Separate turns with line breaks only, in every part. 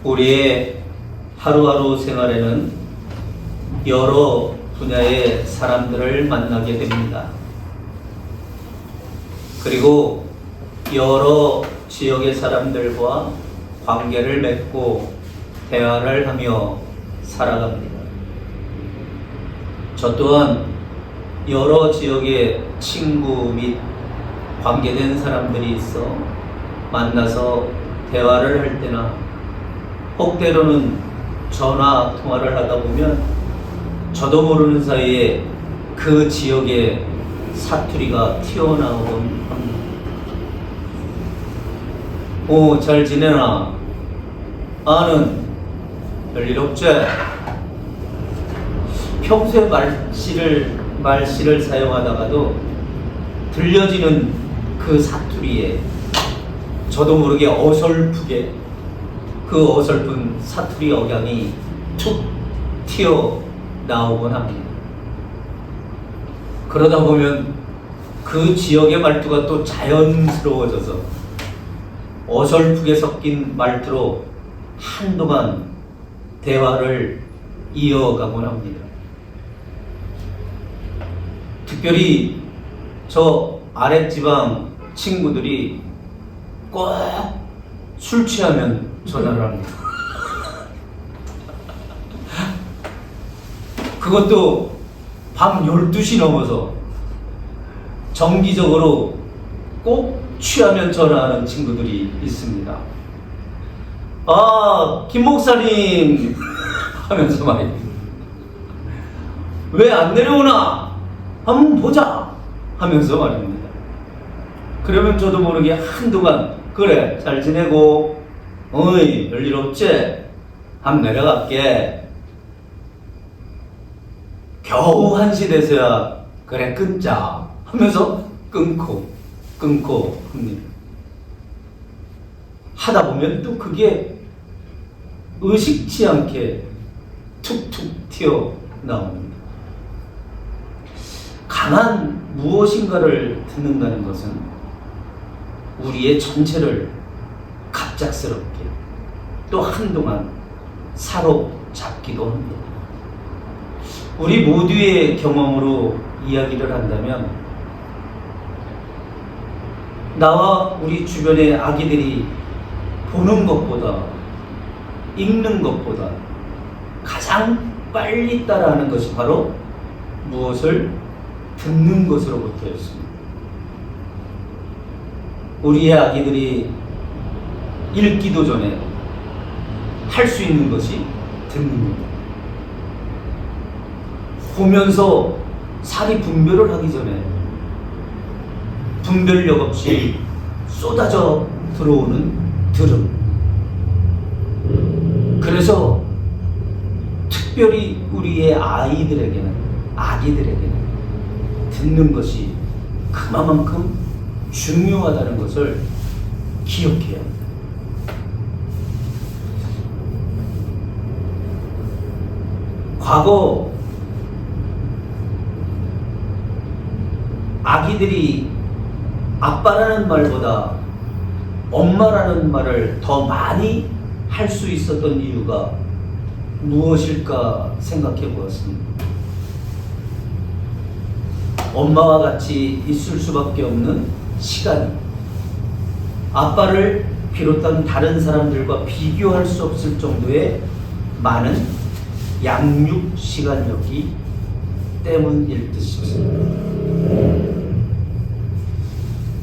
우리의 하루하루 생활에는 여러 분야의 사람들을 만나게 됩니다. 그리고 여러 지역의 사람들과 관계를 맺고 대화를 하며 살아갑니다. 저 또한 여러 지역의 친구 및 관계된 사람들이 있어 만나서 대화를 할 때나 혹 때로는 전화 통화를 하다 보면 저도 모르는 사이에 그 지역의 사투리가 튀어나오곤 합니다. 오, 잘 지내나? 아는 별일 없지? 평소에 말씨를 사용하다가도 들려지는 그 사투리에 저도 모르게 어설프게 그 어설픈 사투리 억양이 툭 튀어나오곤 합니다. 그러다 보면 그 지역의 말투가 또 자연스러워져서 어설프게 섞인 말투로 한동안 대화를 이어가곤 합니다. 특별히 저 아랫지방 친구들이 꼭 술 취하면 전화를 합니다. 그것도 밤 12시 넘어서 정기적으로 꼭 취하면 전화하는 친구들이 있습니다. 아, 김 목사님 하면서 말입니다. 왜 안 내려오나? 한번 보자 하면서 말입니다. 그러면 저도 모르게 한동안 그래 잘 지내고 어이 별일 없지? 한번 내려갈게. 겨우 1시 돼서야 그래 끊자 하면서 끊고 합니다. 하다 보면 또 그게 의식치 않게 툭툭 튀어나옵니다. 강한 무엇인가를 듣는다는 것은 우리의 전체를 갑작스럽게 또 한동안 사로잡기도 합니다. 우리 모두의 경험으로 이야기를 한다면 나와 우리 주변의 아기들이 보는 것보다 읽는 것보다 가장 빨리 따라하는 것이 바로 무엇을 듣는 것으로부터였습니다. 우리의 아기들이 읽기도 전에 할 수 있는 것이 듣는 것. 보면서 살이 분별을 하기 전에 분별력 없이 쏟아져 들어오는 들음. 그래서 특별히 우리의 아기들에게는 듣는 것이 그만큼 중요하다는 것을 기억해야 합니다. 과거 아기들이 아빠라는 말보다 엄마라는 말을 더 많이 할 수 있었던 이유가 무엇일까 생각해 보았습니다. 엄마와 같이 있을 수밖에 없는 시간이 아빠를 비롯한 다른 사람들과 비교할 수 없을 정도의 많은 양육 시간이었기 때문일 듯 싶습니다.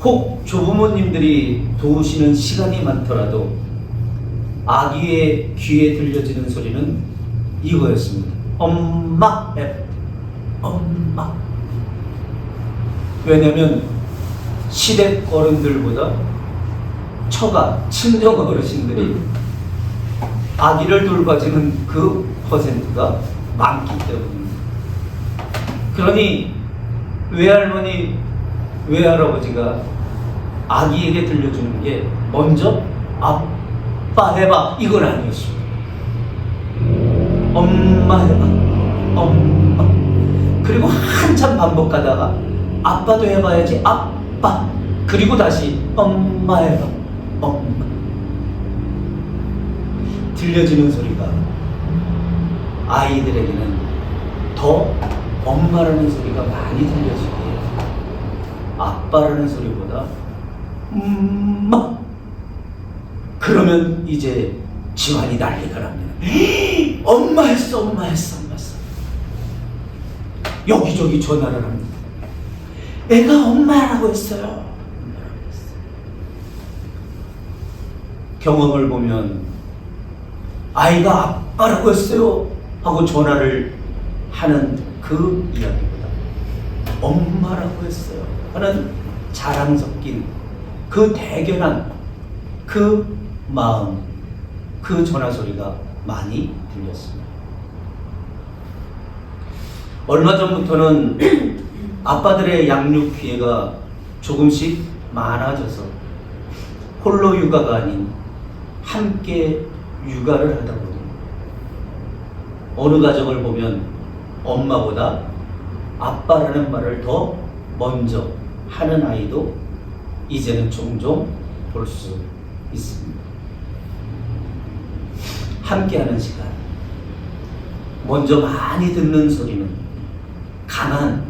혹 조부모님들이 도우시는 시간이 많더라도 아기의 귀에 들려지는 소리는 이거였습니다. 엄마, 엄마. 왜냐면 시댁 어른들보다 처가, 친정 어르신들이 아기를 돌봐주는 그 퍼센트가 많기 때문입니다. 그러니 외할머니, 외할아버지가 아기에게 들려주는 게 먼저 아빠 해봐 이건 아니었습니다. 엄마 해봐, 엄마. 그리고 한참 반복하다가 아빠도 해봐야지, 아빠. 그리고 다시 엄마 해봐, 엄마. 들려지는 소리가 아이들에게는 더 엄마라는 소리가 많이 들려지고 아빠라는 소리보다 엄마 그러면 이제 집안이 난리가 납니다. 엄마 했어, 엄마 했어, 엄마 했어. 여기저기 전화를 합니다. 애가 엄마라고 했어요. 엄마라고 했어요. 경험을 보면 아이가 아빠라고 했어요 하고 전화를 하는 그 이야기보다 엄마라고 했어요 하는 자랑 섞인 그 대견한 그 마음, 그 전화 소리가 많이 들렸습니다. 얼마 전부터는 아빠들의 양육 기회가 조금씩 많아져서 홀로 육아가 아닌 함께 육아를 하다 보니 어느 가정을 보면 엄마보다 아빠라는 말을 더 먼저 하는 아이도 이제는 종종 볼 수 있습니다. 함께하는 시간, 먼저 많이 듣는 소리는 강한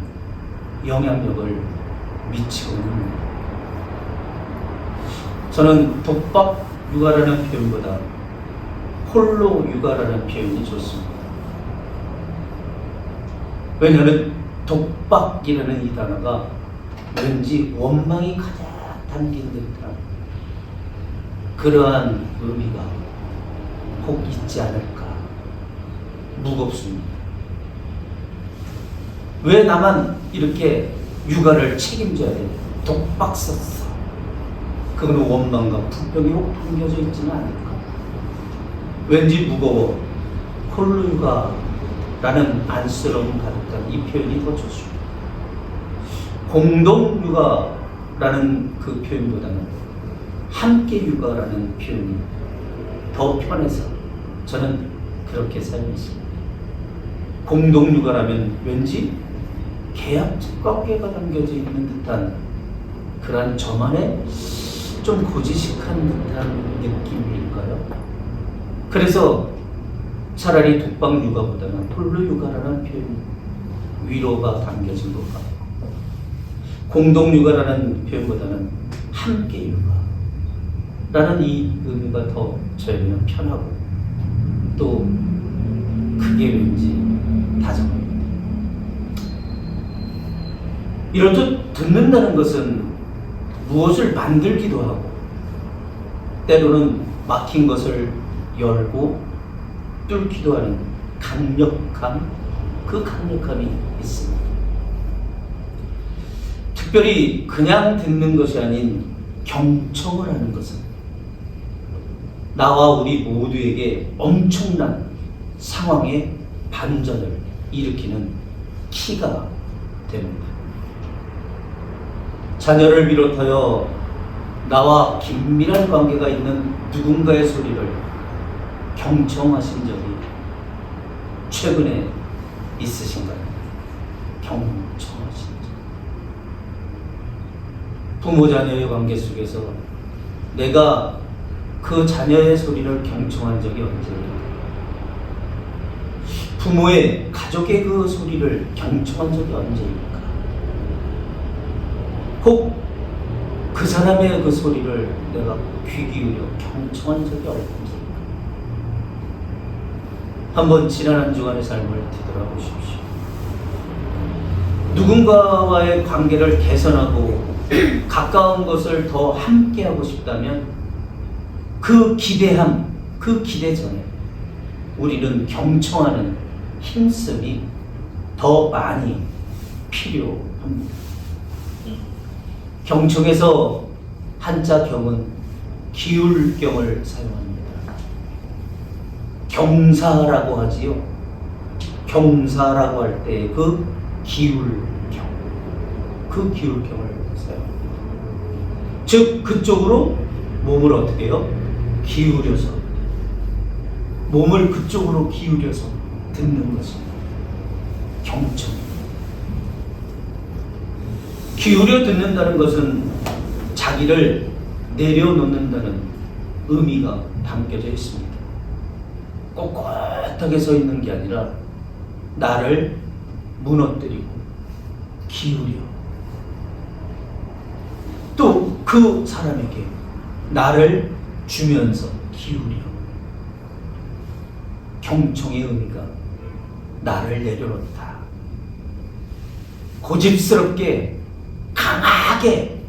영향력을 미치고는 합니다. 저는 독박 육아라는 표현보다 홀로 육아라는 표현이 좋습니다. 왜냐하면 독박이라는 이 단어가 왠지 원망이 가득 담긴 듯한 그러한 의미가 혹 있지 않을까 무겁습니다. 왜 나만 이렇게 육아를 책임져야 돼? 독박 썼어. 그건 원망과 불평이 혹 담겨져 있지는 않을까? 왠지 무거워. 홀로 육아라는 안쓰러움 가득한 이 표현이 더 좋습니다. 공동 육아라는 그 표현보다는 함께 육아라는 표현이 더 편해서 저는 그렇게 사용했습니다. 공동 육아라면 왠지 계약적 관계가 담겨져 있는 듯한 그런 저만의 좀 고지식한 듯한 느낌일까요? 그래서 차라리 독박 육아보다는 홀로 육아라는 표현 위로가 담겨진 것 같고 공동 육아라는 표현보다는 함께 육아라는 이 의미가 더 저에게는 편하고 또 그게 왠지 다정합니다. 이렇듯 듣는다는 것은 무엇을 만들기도 하고 때로는 막힌 것을 열고 뚫기도 하는 강력한 그 강력함이 있습니다. 특별히 그냥 듣는 것이 아닌 경청을 하는 것은 나와 우리 모두에게 엄청난 상황의 반전을 일으키는 키가 됩니다. 자녀를 비롯하여 나와 긴밀한 관계가 있는 누군가의 소리를 경청하신 적이 최근에 있으신가요? 경청하신 적. 부모 자녀의 관계 속에서 내가 그 자녀의 소리를 경청한 적이 언제입니까? 부모의 가족의 그 소리를 경청한 적이 언제입니까? 혹 그 사람의 그 소리를 내가 귀 기울여 경청한 적이 언제입니까? 한번 지난 한 주간의 삶을 되돌아보십시오. 누군가와의 관계를 개선하고 가까운 것을 더 함께하고 싶다면 그 기대함, 그 기대 전에 우리는 경청하는 힘씀이 더 많이 필요합니다. 경청에서 한자 경은 기울경을 사용합니다. 경사라고 하지요. 경사라고 할 때 그 기울경, 그 기울경을 사용합니다. 즉 그쪽으로 몸을 어떻게 해요? 기울여서 몸을 그쪽으로 기울여서 듣는 것입니다. 경청. 기울여 듣는다는 것은 자기를 내려놓는다는 의미가 담겨져 있습니다. 꼿꼿하게 서 있는 게 아니라 나를 무너뜨리고 기울여 또 그 사람에게 나를 주면서 기울여 경청의 의미가 나를 내려놓다. 고집스럽게 강하게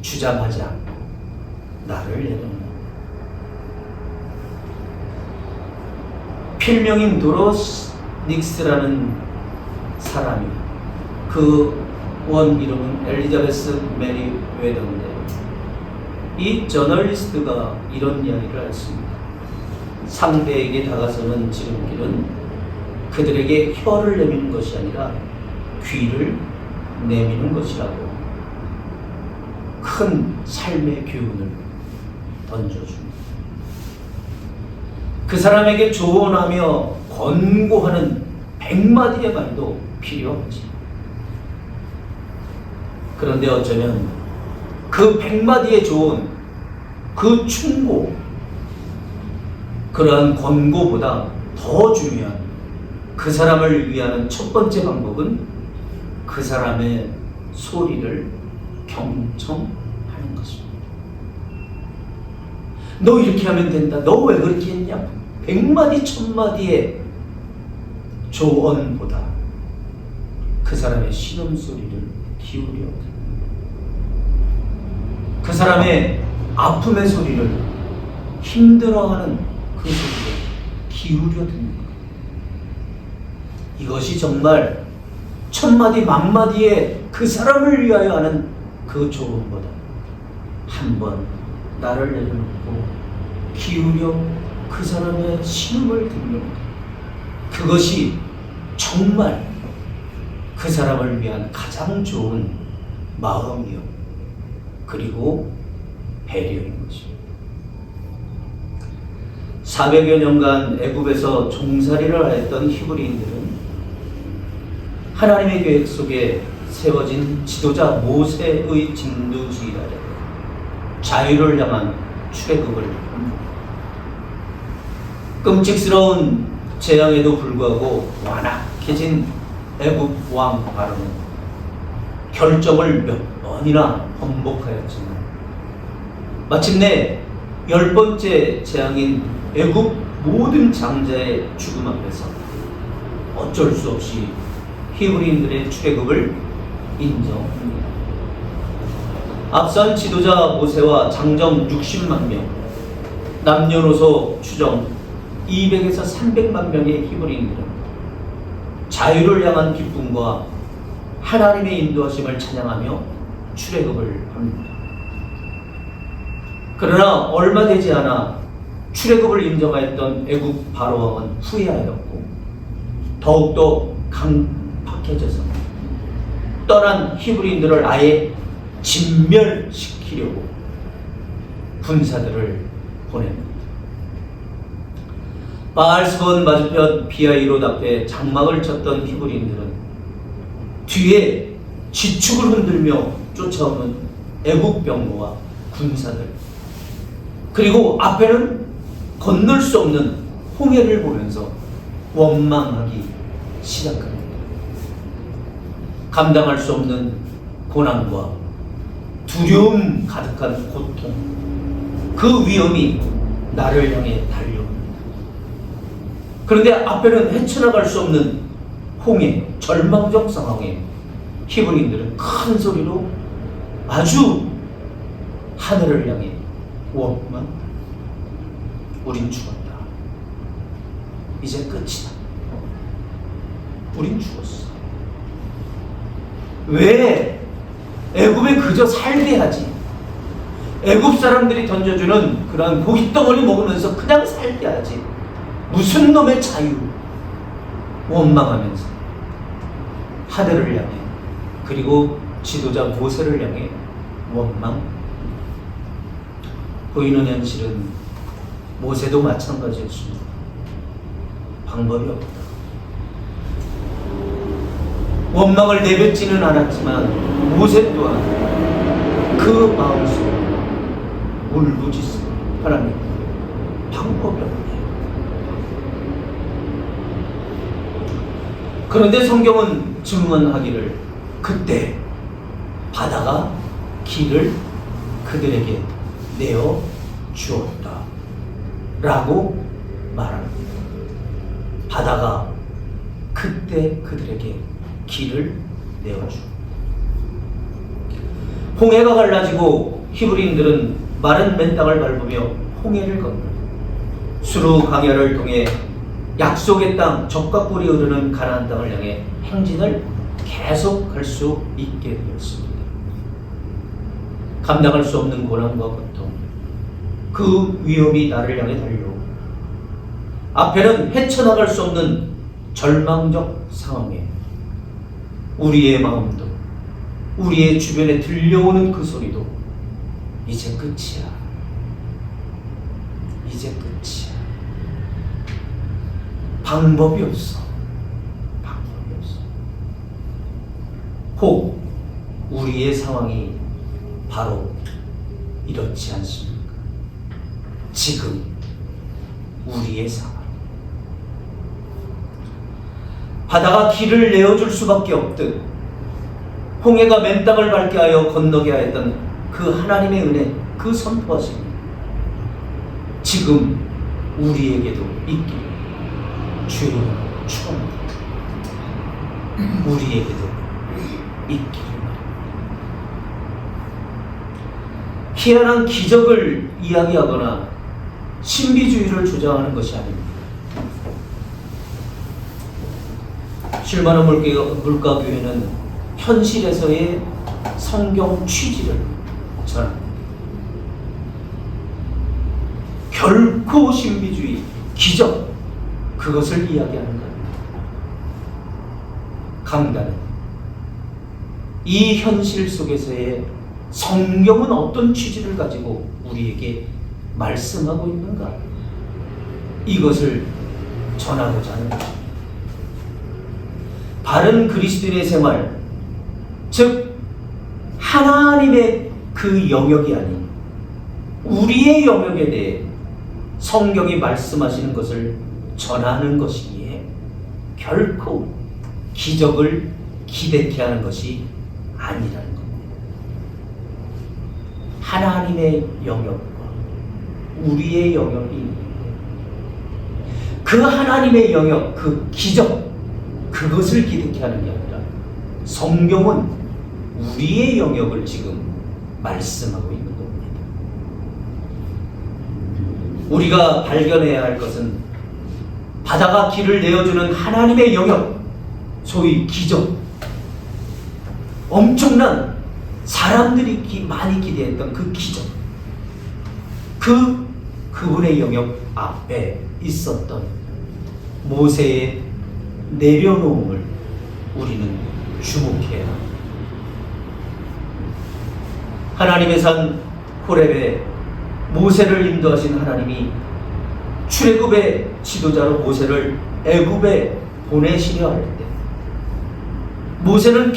주장하지 않고 나를 내려놓는다. 필명인 도로스 닉스라는 사람이 그 원 이름은 엘리자베스 메리 웨더인데 이 저널리스트가 이런 이야기를 했습니다. 상대에게 다가서는 지름길은 그들에게 혀를 내미는 것이 아니라 귀를 내미는 것이라고 큰 삶의 교훈을 던져줍니다. 그 사람에게 조언하며 권고하는 100마디의 말도 필요하지. 그런데 어쩌면 그 100마디의 조언, 그 충고, 그러한 권고보다 더 중요한 그 사람을 위하는 첫 번째 방법은 그 사람의 소리를 경청하는 것입니다. 너 이렇게 하면 된다. 너 왜 그렇게 했냐? 100마디, 1000마디의 조언보다 그 사람의 신음소리를 기울여 그 사람의 아픔의 소리를 힘들어하는 그 소리를 기울여 듣는 것. 이것이 정말 1000마디, 10,000마디의 그 사람을 위하여 하는 그 조언보다 한번 나를 내려놓고 기울여 그 사람의 신음을 듣는 것. 그것이 정말 그 사람을 위한 가장 좋은 마음이요. 그리고 배려인 것입니다. 400여 년간 애굽에서 종살이를 하였던 히브리인들은 하나님의 계획 속에 세워진 지도자 모세의 진두지휘 아래 자유를 향한 출애굽을 합니다. 끔찍스러운 재앙에도 불구하고 완악해진 애굽 왕 바로는 결정을 몇 번이나 번복하였지만 마침내 10번째 재앙인 애굽 모든 장자의 죽음 앞에서 어쩔 수 없이 히브리인들의 출애굽을 인정합니다. 앞선 지도자 모세와 장정 60만 명, 남녀노소 추정 200에서 300만 명의 히브리인들은 자유를 향한 기쁨과 하나님의 인도하심을 찬양하며 출애굽을 합니다. 그러나 얼마 되지 않아 출애굽을 인정하였던 애굽 바로왕은 후회하였고 더욱더 강팍해져서 떠난 히브리인들을 아예 진멸시키려고 군사들을 보냅니다. 바알스본 맞은편 비아이롯 앞에 장막을 쳤던 히브리인들은 뒤에 지축을 흔들며 쫓아오는 애국 병거와 군사들, 그리고 앞에는 건널 수 없는 홍해를 보면서 원망하기 시작합니다. 감당할 수 없는 고난과 두려움 가득한 고통, 그 위험이 나를 향해 달려옵니다. 그런데 앞에는 헤쳐나갈 수 없는 홍해, 절망적 상황에 히브리인들은 큰 소리로 아주 하늘을 향해 원망, 우린 죽었다. 이제 끝이다. 우린 죽었어. 왜 애굽에 그저 살게 하지? 애굽 사람들이 던져주는 그런 고깃덩어리 먹으면서 그냥 살게 하지. 무슨 놈의 자유? 원망하면서 하늘을 향해, 그리고 지도자 모세를 향해 원망. 보이는 현실은 모세도 마찬가지였습니다. 방법이 없다. 원망을 내뱉지는 않았지만 모세 또한 그 마음속에 울부짖습니다. 하나님, 방법이 없네요. 그런데 성경은 증언하기를 그때 바다가 길을 그들에게 내어 주었다 라고 말합니다. 바다가 그때 그들에게 길을 내어 주었다. 홍해가 갈라지고 히브리인들은 마른 맨 땅을 밟으며 홍해를 건너 수루 강야를 통해 약속의 땅 젖과 꿀이 흐르는 가나안 땅을 향해 행진을 계속할 수 있게 되었습니다. 감당할 수 없는 고난과 고통, 그 위험이 나를 향해 달려오고 앞에는 헤쳐나갈 수 없는 절망적 상황에 우리의 마음도 우리의 주변에 들려오는 그 소리도 이제 끝이야. 이제 끝이야. 방법이 없어. 방법이 없어. 혹 우리의 상황이 바로 이렇지 않습니까? 지금 우리의 상황. 바다가 길을 내어줄 수밖에 없듯 홍해가 맨 땅을 밟게 하여 건너게 하였던 그 하나님의 은혜, 그 선포하심 지금 우리에게도 있기를 주의 축원합니다. 우리에게도 있기를 희한한 기적을 이야기하거나 신비주의를 주장하는 것이 아닙니다. 쉴만한 물가교회는 현실에서의 성경 취지를 전합니다. 결코 신비주의, 기적, 그것을 이야기하는 겁니다. 강단은 이 현실 속에서의 성경은 어떤 취지를 가지고 우리에게 말씀하고 있는가? 이것을 전하고자 하는 것입니다. 바른 그리스도인의 생활, 즉 하나님의 그 영역이 아닌 우리의 영역에 대해 성경이 말씀하시는 것을 전하는 것이기에 결코 기적을 기대케 하는 것이 아니라는 겁니다. 하나님의 영역과 우리의 영역이 그 하나님의 영역, 그 기적, 그것을 기대케 하는 게 아니라 성경은 우리의 영역을 지금 말씀하고 있는 겁니다. 우리가 발견해야 할 것은 바다가 길을 내어주는 하나님의 영역, 소위 기적, 엄청난 사람들이 많이 기대했던 그 기적, 그분의 영역 앞에 있었던 모세의 내려놓음을 우리는 주목해야 합니다. 하나님의 산 호렙에 모세를 인도하신 하나님이 출애굽의 지도자로 모세를 애굽에 보내시려 할 때 모세는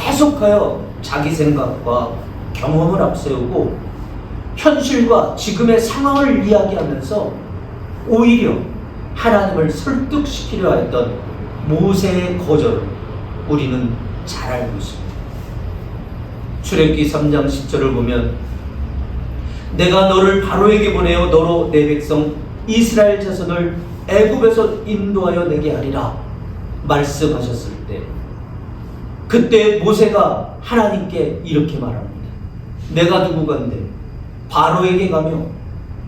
계속하여 자기 생각과 경험을 앞세우고 현실과 지금의 상황을 이야기하면서 오히려 하나님을 설득시키려 했던 모세의 거절을 우리는 잘 알고 있습니다. 출애굽기 3장 10절을 보면 내가 너를 바로에게 보내어 너로 내 백성 이스라엘 자손을 애굽에서 인도하여 내게 하리라 말씀하셨을 때 그때 모세가 하나님께 이렇게 말합니다. 내가 누구간데 바로에게 가며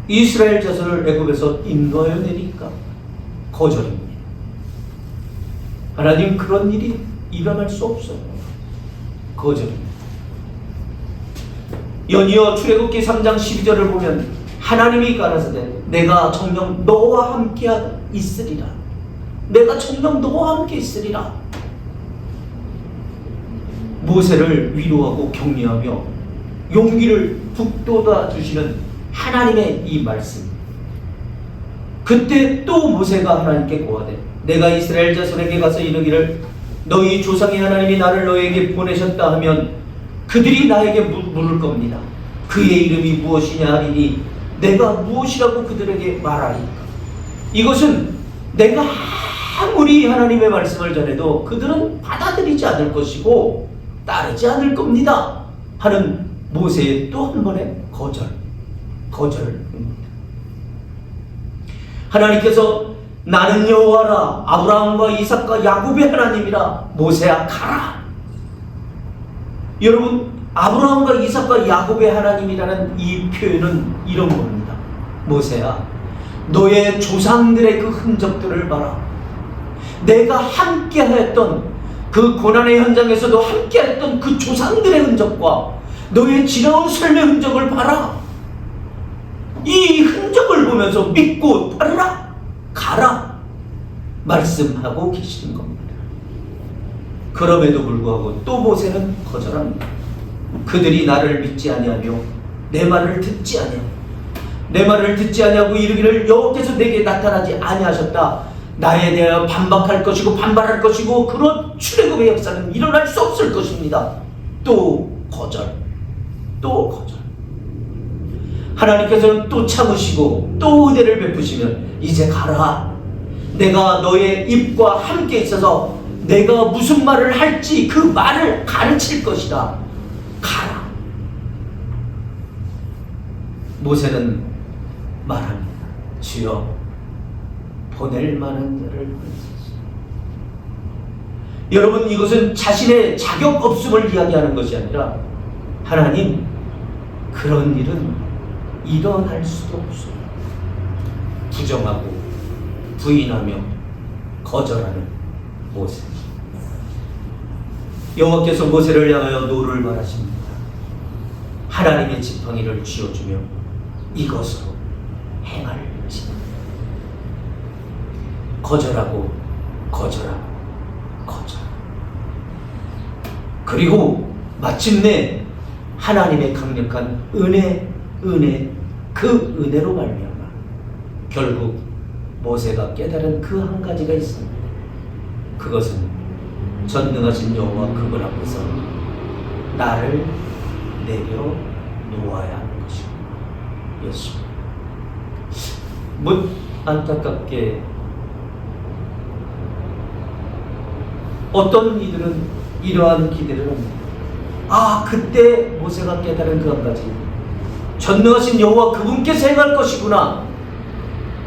이스라엘 자손을 애굽에서 인도하여 내리까? 거절입니다. 하나님 그런 일이 일어날 수 없어요. 거절입니다. 연이어 출애굽기 3장 12절을 보면 하나님이 가라사대 내가 정녕 너와 함께 있으리라. 내가 정녕 너와 함께 있으리라. 모세를 위로하고 격려하며 용기를 북돋아 주시는 하나님의 이 말씀. 그때 또 모세가 하나님께 고하되 내가 이스라엘 자손에게 가서 이르기를 너희 조상의 하나님이 나를 너희에게 보내셨다 하면 그들이 나에게 물을 겁니다. 그의 이름이 무엇이냐 하리니 내가 무엇이라고 그들에게 말하리까? 이것은 내가 아무리 하나님의 말씀을 전해도 그들은 받아들이지 않을 것이고 따르지 않을 겁니다 하는 모세의 또 한 번의 거절입니다. 하나님께서 나는 여호와라, 아브라함과 이삭과 야곱의 하나님이라, 모세야 가라. 여러분, 아브라함과 이삭과 야곱의 하나님이라는 이 표현은 이런 겁니다. 모세야, 너의 조상들의 그 흔적들을 봐라. 내가 함께했던 그 고난의 현장에서도 함께했던 그 조상들의 흔적과 너의 지나온 삶의 흔적을 봐라. 이 흔적을 보면서 믿고 따르라, 가라 말씀하고 계시는 겁니다. 그럼에도 불구하고 또 모세는 거절합니다. 그들이 나를 믿지 아니하며 내 말을 듣지 아니하며 내 말을 듣지 아니하고 이르기를 여호와께서 내게 나타나지 아니하셨다. 나에 대하여 반박할 것이고 반발할 것이고 그런 출애굽의 역사는 일어날 수 없을 것입니다. 또 거절. 하나님께서는 또 참으시고 또 은혜를 베푸시면 이제 가라. 내가 너의 입과 함께 있어서 내가 무슨 말을 할지 그 말을 가르칠 것이다. 가라. 모세는 말합니다. 주여, 보낼 만한 자를 보내소서. 여러분, 이것은 자신의 자격 없음을 이야기하는 것이 아니라 하나님, 그런 일은 일어날 수도 없어요. 부정하고 부인하며 거절하는 모세. 여호와께서 모세를 향하여 노를 말하십니다. 하나님의 지팡이를 쥐어주며 이것으로 행할지니. 거절하고 거절. 그리고 마침내 하나님의 강력한 은혜, 그 은혜로 말미암아 결국 모세가 깨달은 그 한 가지가 있습니다. 그것은 전능하신 여호와 그분 앞에서 나를 내려 놓아야 하는 것이었습니다. 안타깝게 어떤 이들은 이러한 기대를 합니다. 그때 모세가 깨달은 그 한 가지, 전능하신 여호와 그분께서 행할 것이구나.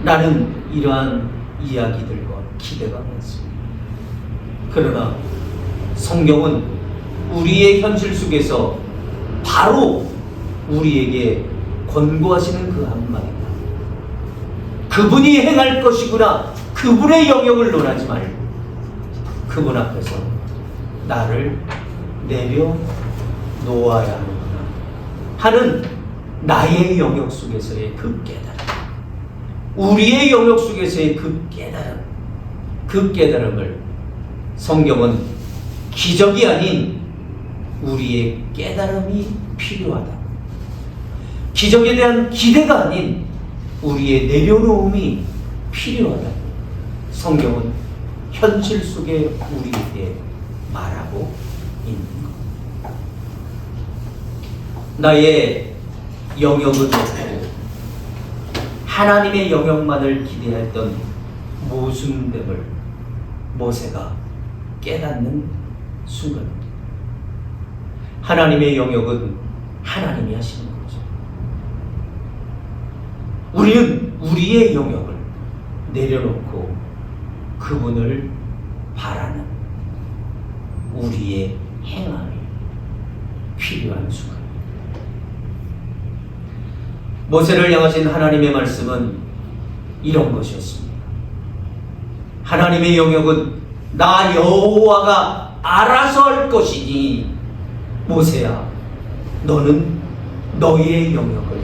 나는 이러한 이야기들과 기대가 많습니다. 그러나 성경은 우리의 현실 속에서 바로 우리에게 권고하시는 그 한마디가, 그분이 행할 것이구나. 그분의 영역을 논하지 말고 그분 앞에서 나를 내려 놓아야 하는구나 하는 나의 영역 속에서의 그 깨달음, 우리의 영역 속에서의 그 깨달음을 성경은 기적이 아닌 우리의 깨달음이 필요하다, 기적에 대한 기대가 아닌 우리의 내려놓음이 필요하다, 성경은 현실 속에 우리에게 말하고 있는 것. 나의 영역을 놓고 하나님의 영역만을 기대했던 모순됨을 모세가 깨닫는 순간입니다. 하나님의 영역은 하나님이 하시는 거죠. 우리는 우리의 영역을 내려놓고 그분을 바라는 우리의 행함이 필요한 순간입니다. 모세를 향하신 하나님의 말씀은 이런 것이었습니다. 하나님의 영역은 나 여호와가 알아서 할 것이니 모세야, 너는 너희의 영역을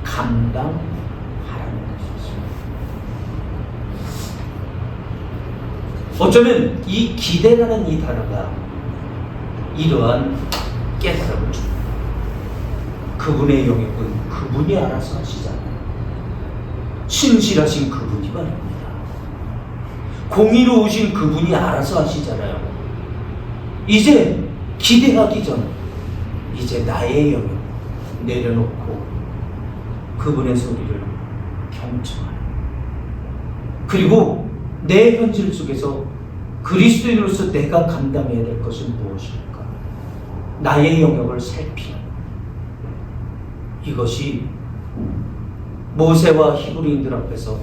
감당하라는 것이었습니다. 어쩌면 이 기대라는 이 단어가 이러한 깨달음을 줍니다. 그분의 영역은 그분이 알아서 하시잖아요. 신실하신 그분이 말입니다. 공의로우신 그분이 알아서 하시잖아요. 이제 기대하기 전 이제 나의 영역 내려놓고 그분의 소리를 경청하는, 그리고 내 현실 속에서 그리스도인으로서 내가 감당해야 될 것은 무엇일까? 나의 영역을 살피는 이것이 모세와 히브리인들 앞에서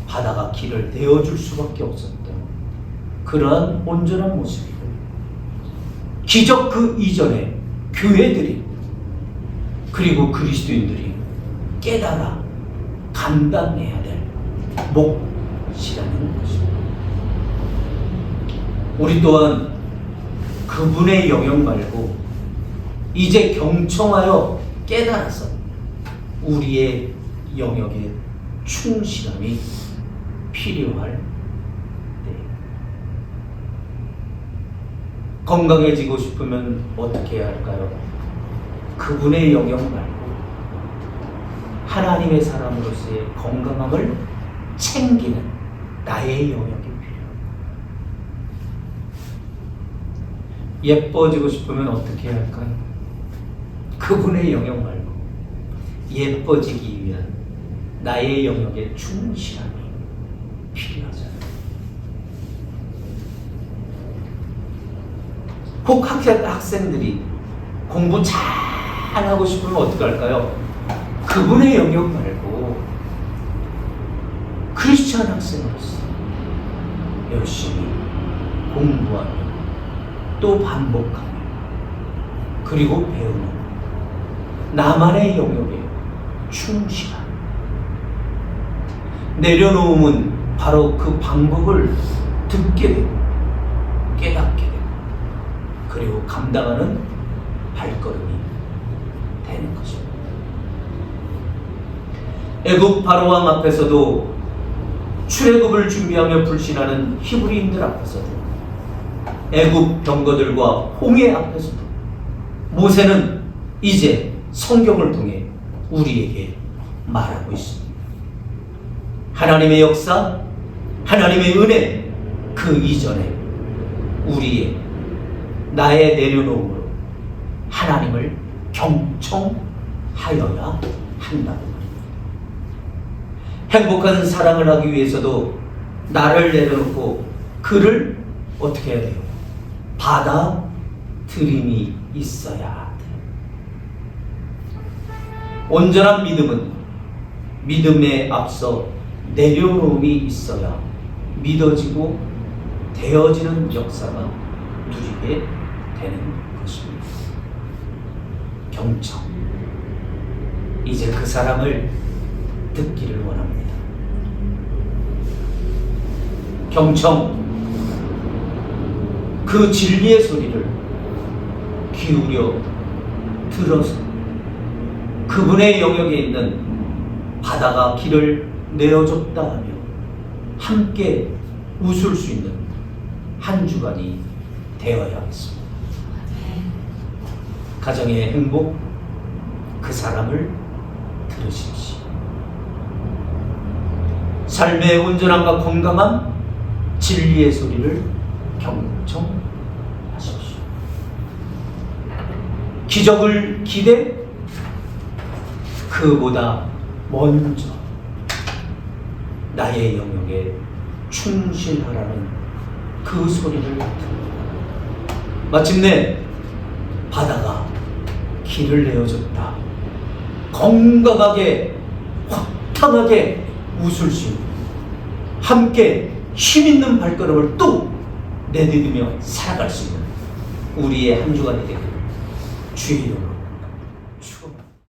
바다가 길을 내어줄 수밖에 없었던 그러한 온전한 모습이고, 기적 그 이전에 교회들이 그리고 그리스도인들이 깨달아 감당해야 될 몫이라는 것입니다. 우리 또한 그분의 영역 말고 이제 경청하여 깨달아서 우리의 영역에 충실함이 필요할 때, 건강해지고 싶으면 어떻게 해야 할까요? 그분의 영역 말고 하나님의 사람으로서의 건강함을 챙기는 나의 영역이 필요합니다. 예뻐지고 싶으면 어떻게 해야 할까요? 그분의 영역 말고 예뻐지기 위한 나의 영역에 충실함이 필요하잖아요. 혹 학생들이 공부 잘하고 싶으면 어떻게 할까요? 그분의 영역 말고 크리스찬 학생으로서 열심히 공부하며 또 반복하며 그리고 배우는 나만의 영역에 충실함. 내려놓음은 바로 그 방법을 듣게 되고 깨닫게 되고 그리고 감당하는 발걸음이 되는 것입니다. 애굽 바로왕 앞에서도 출애굽을 준비하며 불신하는 히브리인들 앞에서도 애굽 병거들과 홍해 앞에서도 모세는 이제 성경을 통해 우리에게 말하고 있습니다. 하나님의 역사, 하나님의 은혜, 그 이전에 우리의 나의 내려놓음으로 하나님을 경청하여야 한다고 말입니다. 행복한 사랑을 하기 위해서도 나를 내려놓고 그를 어떻게 해야 돼요? 받아들임이 있어야 돼요. 온전한 믿음은 믿음에 앞서 내려놓음이 있어야 믿어지고 되어지는 역사가 누리게 되는 것입니다. 경청. 이제 그 사람을 듣기를 원합니다. 경청. 그 진리의 소리를 기울여 들어서 그분의 영역에 있는 바다가 길을 내어줬다 하며 함께 웃을 수 있는 한 주간이 되어야 하겠습니다. 가정의 행복, 그 사람을 들으십시오. 삶의 온전함과 건강함, 진리의 소리를 경청하십시오. 기적을 기대, 그보다 먼저 나의 영역에 충실하라는 그 소리를 듣고 마침내 바다가 길을 내어줬다. 건강하게 화창하게 웃을 수 있는 함께 힘있는 발걸음을 또 내디디며 살아갈 수 있는 우리의 한 주간이 되기를 주의 이름으로